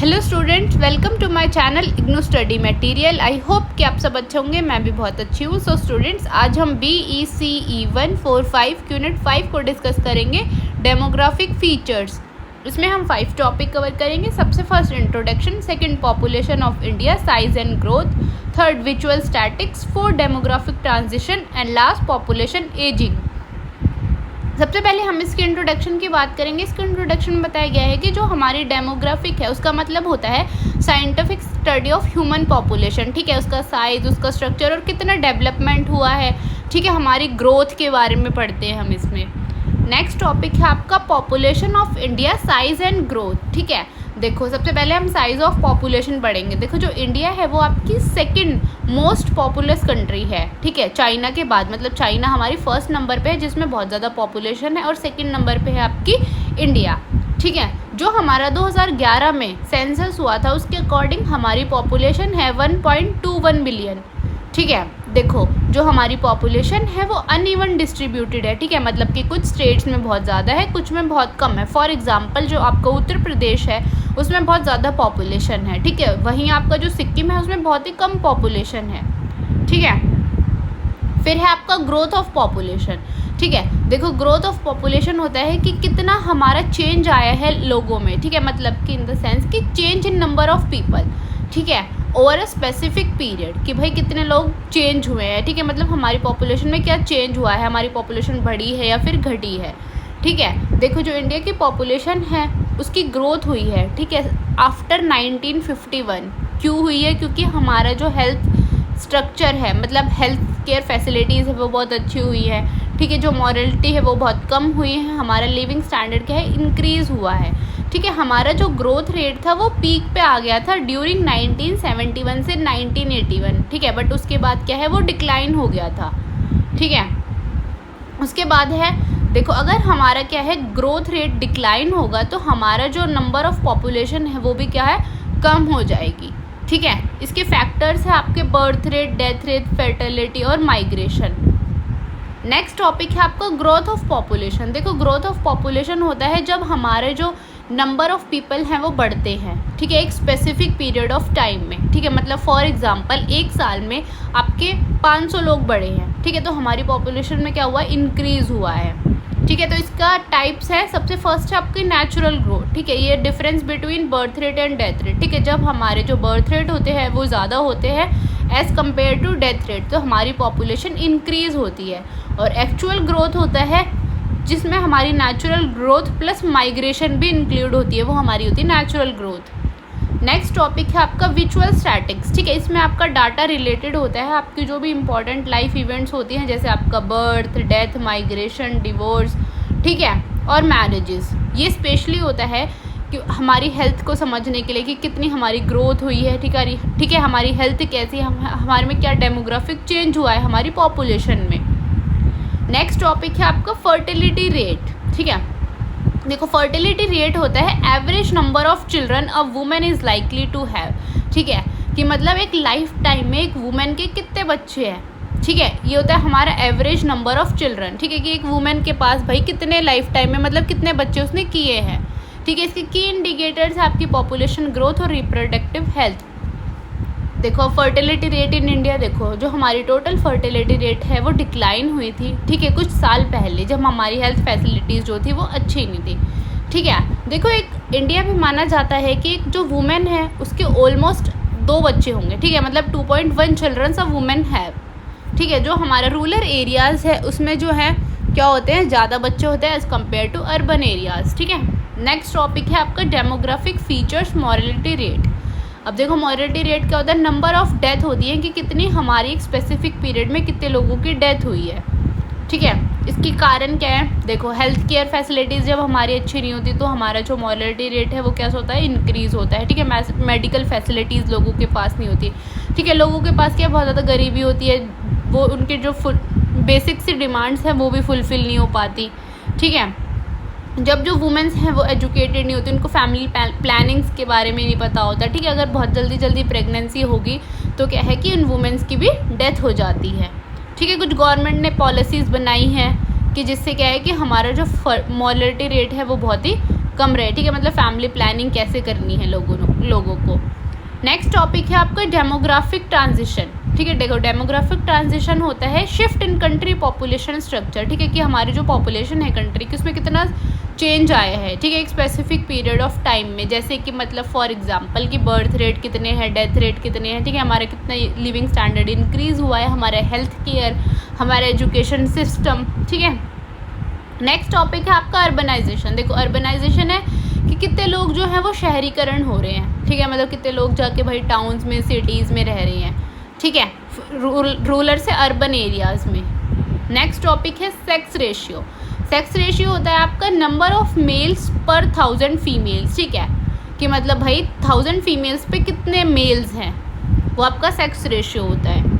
Hello students, welcome to my channel IGNOU study material. I hope कि आप सब अच्छे होंगे। मैं भी बहुत अच्छी हूँ। सो स्टूडेंट्स, आज हम BECE 145 यूनिट 5 को डिस्कस करेंगे, डेमोग्राफिक फीचर्स। इसमें हम 5 टॉपिक कवर करेंगे। सबसे first introduction, second population of India, size and growth, third visual statics, fourth demographic transition and last population ageing. सबसे पहले हम इसके इंट्रोडक्शन की बात करेंगे। इसके इंट्रोडक्शन में बताया गया है कि जो हमारी डेमोग्राफिक है उसका मतलब होता है scientific study of human population. ठीक है, उसका साइज, उसका स्ट्रक्चर और कितना डेवलपमेंट हुआ है। ठीक है, हमारी ग्रोथ के बारे में पढ़ते हैं हम इसमें। नेक्स्ट टॉपिक है आपका population of India, size and growth. ठीक है, देखो सबसे पहले हम साइज ऑफ पॉपुलेशन पढ़ेंगे। देखो जो इंडिया है वो आपकी सेकंड मोस्ट पॉपुलस कंट्री है। ठीक है, चाइना के बाद, मतलब चाइना हमारी फर्स्ट नंबर पे है जिसमें बहुत ज़्यादा पॉपुलेशन है, और सेकंड नंबर पे है आपकी इंडिया। ठीक है, जो हमारा 2011 में सेंसस हुआ था उसके अकॉर्डिंग हमारी पॉपुलेशन है 1.21 बिलियन। ठीक है, देखो जो हमारी पॉपुलेशन है वो अनइवन डिस्ट्रीब्यूटेड है। ठीक है, मतलब कि कुछ स्टेट्स में बहुत ज़्यादा है, कुछ में बहुत कम है। फॉर एग्जांपल जो आपका उत्तर प्रदेश है उसमें बहुत ज़्यादा पॉपुलेशन है। ठीक है, वहीं आपका जो सिक्किम है उसमें बहुत ही कम पॉपुलेशन है। ठीक है, फिर है आपका ग्रोथ ऑफ पॉपुलेशन। ठीक है, देखो ग्रोथ ऑफ पॉपुलेशन होता है कि कितना हमारा चेंज आया है लोगों में। ठीक है, मतलब कि इन द सेंस कि change in number of people. ठीक है, ओवर अ स्पेसिफिक पीरियड, कि भाई कितने लोग चेंज हुए हैं। ठीक है, मतलब हमारी पॉपुलेशन में क्या चेंज हुआ है, हमारी पॉपुलेशन बढ़ी है या फिर घटी है। ठीक है, देखो जो इंडिया की पॉपुलेशन है उसकी ग्रोथ हुई है। ठीक है, आफ्टर 1951। क्यों हुई है? क्योंकि हमारा जो हेल्थ स्ट्रक्चर है, मतलब हेल्थ केयर फैसिलिटीज़ है वो बहुत अच्छी हुई है। ठीक है, जो मॉरलिटी है वो बहुत कम हुई है। हमारा लिविंग स्टैंडर्ड क्या है, इंक्रीज़ हुआ है। ठीक है, हमारा जो ग्रोथ रेट था वो पीक पे आ गया था ड्यूरिंग 1971 से 1981। ठीक है, बट उसके बाद क्या है, वो डिक्लाइन हो गया था। ठीक है, उसके बाद है, देखो अगर हमारा क्या है ग्रोथ रेट डिक्लाइन होगा तो हमारा जो नंबर ऑफ पॉपुलेशन है वो भी क्या है, कम हो जाएगी। ठीक है, इसके फैक्टर्स है आपके birth rate, death rate, fertility और माइग्रेशन। नेक्स्ट टॉपिक है आपका ग्रोथ ऑफ पॉपुलेशन। देखो ग्रोथ ऑफ पॉपुलेशन होता है जब हमारे जो नंबर ऑफ पीपल हैं वो बढ़ते हैं। ठीक है, एक स्पेसिफिक पीरियड ऑफ टाइम में। ठीक है, मतलब फॉर एग्जांपल एक साल में आपके 500 लोग बढ़े हैं। ठीक है, तो हमारी पॉपुलेशन में क्या हुआ, इंक्रीज़ हुआ है। ठीक है, तो इसका टाइप्स है, सबसे फर्स्ट है आपकी नेचुरल ग्रोथ। ठीक है, ये difference between birth rate and death rate. ठीक है, जब हमारे जो बर्थ रेट होते हैं वो ज़्यादा होते हैं as compare to death rate, तो हमारी पॉपुलेशन इंक्रीज़ होती है। और एक्चुअल ग्रोथ होता है जिसमें हमारी नेचुरल ग्रोथ प्लस माइग्रेशन भी इंक्लूड होती है, वो हमारी होती है नेचुरल ग्रोथ। नेक्स्ट टॉपिक है आपका विजुअल स्टैटिक्स। ठीक है, इसमें आपका डाटा रिलेटेड होता है आपकी जो भी इंपॉर्टेंट लाइफ इवेंट्स होती हैं, जैसे आपका बर्थ, डेथ, माइग्रेशन, डिवोर्स। ठीक है, और मैरिजेस। ये स्पेशली होता है कि हमारी हेल्थ को समझने के लिए कि कितनी हमारी ग्रोथ हुई है। ठीक है, हमारी हेल्थ कैसी है, हमारे में क्या डेमोग्राफिक चेंज हुआ है हमारी पॉपुलेशन में। नेक्स्ट टॉपिक है आपका फर्टिलिटी रेट। ठीक है, देखो फर्टिलिटी रेट होता है average number of children a women is likely to have. ठीक है, कि मतलब एक लाइफ टाइम में एक वुमेन के कितने बच्चे हैं। ठीक है, ये होता है हमारा एवरेज नंबर ऑफ चिल्ड्रन। ठीक है, कि एक वुमेन के पास भाई कितने लाइफ टाइम में, मतलब कितने बच्चे उसने किए हैं। ठीक है, इसके की इंडिकेटर्स है आपकी पॉपुलेशन ग्रोथ और रिप्रोडक्टिव हेल्थ। देखो फर्टिलिटी रेट इन इंडिया, देखो जो हमारी टोटल फर्टिलिटी रेट है वो डिक्लाइन हुई थी। ठीक है, कुछ साल पहले जब हमारी हेल्थ फैसिलिटीज़ जो थी वो अच्छी नहीं थी। ठीक है, देखो एक इंडिया में माना जाता है कि एक जो वुमेन है उसके ऑलमोस्ट 2 बच्चे होंगे। ठीक है, मतलब 2.1 चिल्ड्रंस अ वुमेन हैव। ठीक है, जो हमारा रूरल एरियाज़ है उसमें जो है क्या होते हैं, ज़्यादा बच्चे होते हैं as compare to urban areas. ठीक है, नेक्स्ट टॉपिक है आपका डेमोग्राफिक फीचर्स, मॉरलिटी रेट। अब देखो मॉरलिटी रेट क्या होता है, नंबर ऑफ डेथ होती है कि कितनी हमारी एक स्पेसिफिक पीरियड में कितने लोगों की डेथ हुई है। ठीक है, इसकी कारण क्या है, देखो हेल्थ केयर फैसिलिटीज़ जब हमारी अच्छी नहीं होती तो हमारा जो मॉरलिटी रेट है वो क्या होता है, इंक्रीज़ होता है। ठीक है, मेडिकल फैसिलिटीज़ लोगों के पास नहीं होती। ठीक है, लोगों के पास क्या बहुत ज़्यादा गरीबी होती है, वो उनके जो बेसिक सी डिमांड्स हैं वो भी फुलफ़िल नहीं हो पाती। ठीक है, जब जो वुमेंस हैं वो एजुकेटेड नहीं होती, उनको फैमिली प्लानिंग्स के बारे में नहीं पता होता। ठीक है, अगर बहुत जल्दी प्रेगनेंसी होगी तो क्या है कि उन वुमेंस की भी डेथ हो जाती है। ठीक है, कुछ गवर्नमेंट ने पॉलिसीज़ बनाई हैं कि जिससे क्या है कि हमारा जो मॉर्टलिटी रेट है वो बहुत ही कम रहे, ठीक है, मतलब फैमिली प्लानिंग कैसे करनी है लोगों को। नेक्स्ट टॉपिक है आपका डेमोग्राफिक ट्रांजिशन, ठीक है। देखो डेमोग्राफिक ट्रांजिशन होता है shift in country population structure, ठीक है, कि हमारी जो पॉपुलेशन है कंट्री की उसमें कितना चेंज आया है, ठीक है, एक स्पेसिफिक पीरियड ऑफ टाइम में। जैसे कि मतलब फॉर एग्जांपल कि बर्थ रेट कितने हैं, डेथ रेट कितने हैं, ठीक है, हमारा कितना लिविंग स्टैंडर्ड इंक्रीज हुआ है, हमारा हेल्थ केयर, हमारा एजुकेशन सिस्टम, ठीक है। नेक्स्ट टॉपिक है आपका अर्बनाइजेशन। देखो अर्बनाइजेशन है कि कितने लोग जो हैं वो शहरीकरण हो रहे हैं, ठीक है, मतलब कितने लोग जाके भाई टाउन्स में सिटीज़ में रह रहे हैं, ठीक है, रूरल से अर्बन एरियाज़ में। नेक्स्ट टॉपिक है सेक्स रेशियो। सेक्स रेशियो होता है आपका नंबर ऑफ मेल्स पर 1000 फीमेल्स, ठीक है, कि मतलब भाई 1000 फीमेल्स पे कितने मेल्स हैं, वो आपका सेक्स रेशियो होता है।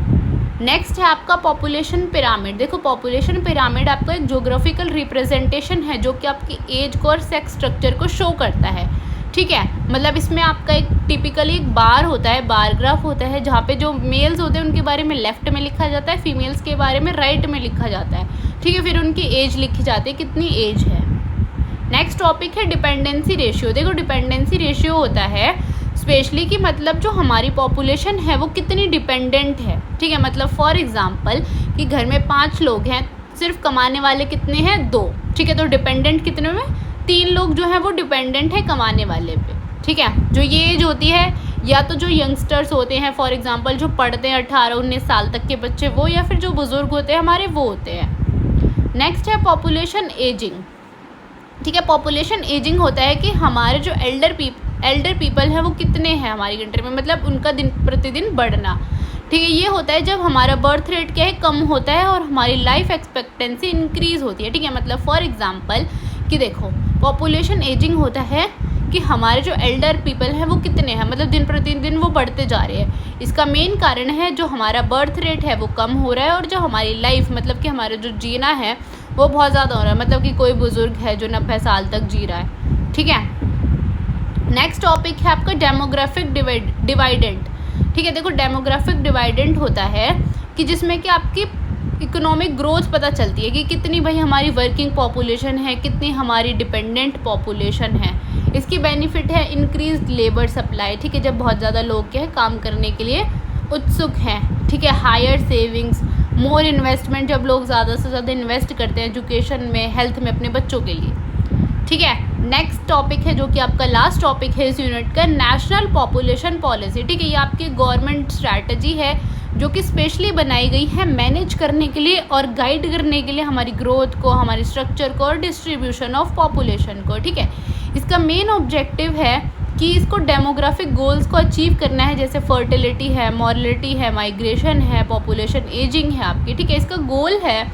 नेक्स्ट है आपका पॉपुलेशन पिरामिड। देखो पॉपुलेशन पिरामिड आपका एक ज्योग्राफिकल रिप्रेजेंटेशन है जो कि आपकी एज को और सेक्स स्ट्रक्चर को शो करता है, ठीक है, मतलब इसमें आपका एक टिपिकली एक बार होता है, बार ग्राफ होता है, जहाँ पे जो मेल्स होते हैं उनके बारे में लेफ्ट में लिखा जाता है, फीमेल्स के बारे में राइट में लिखा जाता है, ठीक है, फिर उनकी एज लिखी जाती है, कितनी एज है। नेक्स्ट टॉपिक है डिपेंडेंसी रेशियो। देखो डिपेंडेंसी रेशियो होता है स्पेशली कि मतलब जो हमारी पॉपुलेशन है वो कितनी डिपेंडेंट है, ठीक है, मतलब फॉर एग्जांपल कि घर में 5 लोग हैं, सिर्फ कमाने वाले कितने हैं 2, ठीक है, तो डिपेंडेंट कितने में 3 लोग जो हैं वो डिपेंडेंट है कमाने वाले पे, ठीक है। जो ये एज होती है या तो जो यंगस्टर्स होते हैं फॉर एग्जांपल जो पढ़ते हैं 18-19 साल तक के बच्चे वो, या फिर जो बुज़ुर्ग होते हैं हमारे वो होते हैं। नेक्स्ट है पॉपुलेशन एजिंग, ठीक है, पॉपुलेशन एजिंग होता है कि हमारे जो एल्डर पीपल हैं वो कितने हैं हमारी कंट्री में, मतलब उनका दिन प्रतिदिन बढ़ना, ठीक है, ये होता है जब हमारा बर्थ रेट क्या है कम होता है और हमारी लाइफ एक्सपेक्टेंसी इंक्रीज़ होती है, ठीक है, मतलब फॉर एग्जांपल कि देखो पॉपुलेशन एजिंग होता है कि हमारे जो एल्डर पीपल हैं वो कितने हैं, मतलब दिन प्रतिदिन वो बढ़ते जा रहे हैं। इसका मेन कारण है जो हमारा बर्थ रेट है वो कम हो रहा है और जो हमारी लाइफ मतलब कि हमारा जो जीना है वो बहुत ज़्यादा हो रहा है, मतलब कि कोई बुज़ुर्ग है जो 90 साल तक जी रहा है, ठीक है। नेक्स्ट टॉपिक है आपका डेमोग्राफिक डिवाइडेंट, ठीक है। देखो डेमोग्राफिक डिवाइडेंट होता है कि जिसमें कि आपकी इकोनॉमिक ग्रोथ पता चलती है कि कितनी भाई हमारी वर्किंग पॉपुलेशन है, कितनी हमारी डिपेंडेंट पॉपुलेशन है। इसकी बेनिफिट है इंक्रीज लेबर सप्लाई, ठीक है, जब बहुत ज़्यादा लोग क्या है काम करने के लिए उत्सुक हैं, ठीक है, हायर सेविंग्स, मोर इन्वेस्टमेंट, जब लोग ज़्यादा से ज़्यादा इन्वेस्ट करते हैं एजुकेशन में, हेल्थ में, अपने बच्चों के लिए, ठीक है। नेक्स्ट टॉपिक है जो कि आपका लास्ट टॉपिक है इस यूनिट का, नेशनल पॉपुलेशन पॉलिसी, ठीक है, ये आपकी गवर्नमेंट स्ट्रैटेजी है जो कि स्पेशली बनाई गई है मैनेज करने के लिए और गाइड करने के लिए हमारी ग्रोथ को, हमारी स्ट्रक्चर को और डिस्ट्रीब्यूशन ऑफ पॉपुलेशन को, ठीक है। इसका मेन ऑब्जेक्टिव है कि इसको डेमोग्राफिक गोल्स को अचीव करना है, जैसे फर्टिलिटी है, मॉर्लिटी है, माइग्रेशन है, पॉपुलेशन एजिंग है आपकी, ठीक है। इसका गोल है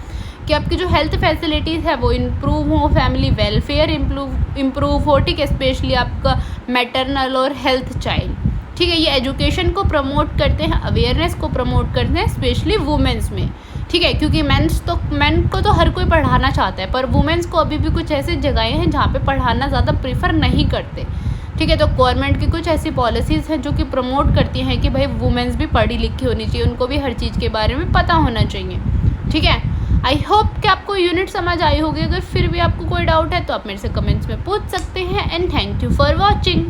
कि आपकी जो हेल्थ फैसिलिटीज़ है वो इम्प्रूव हो, फैमिली वेलफेयर इम्प्रूव हो, ठीक है, स्पेशली आपका मैटरनल और हेल्थ चाइल्ड, ठीक है। ये एजुकेशन को प्रमोट करते हैं, अवेयरनेस को प्रमोट करते हैं स्पेशली वुमेंस में, ठीक है, क्योंकि मेन को तो हर कोई पढ़ाना चाहता है पर वुमेंस को अभी भी कुछ ऐसी जगहें हैं जहाँ पे पढ़ाना ज़्यादा प्रीफर नहीं करते, ठीक है। तो गवर्नमेंट की कुछ ऐसी पॉलिसीज़ हैं जो कि प्रमोट करती हैं कि भाई वुमेंस भी पढ़ी लिखी होनी चाहिए, उनको भी हर चीज़ के बारे में पता होना चाहिए, ठीक है। आई होप कि आपको यूनिट समझ आई होगी। अगर फिर भी आपको कोई डाउट है तो आप मेरे से कमेंट्स में पूछ सकते हैं। And thank you for watching.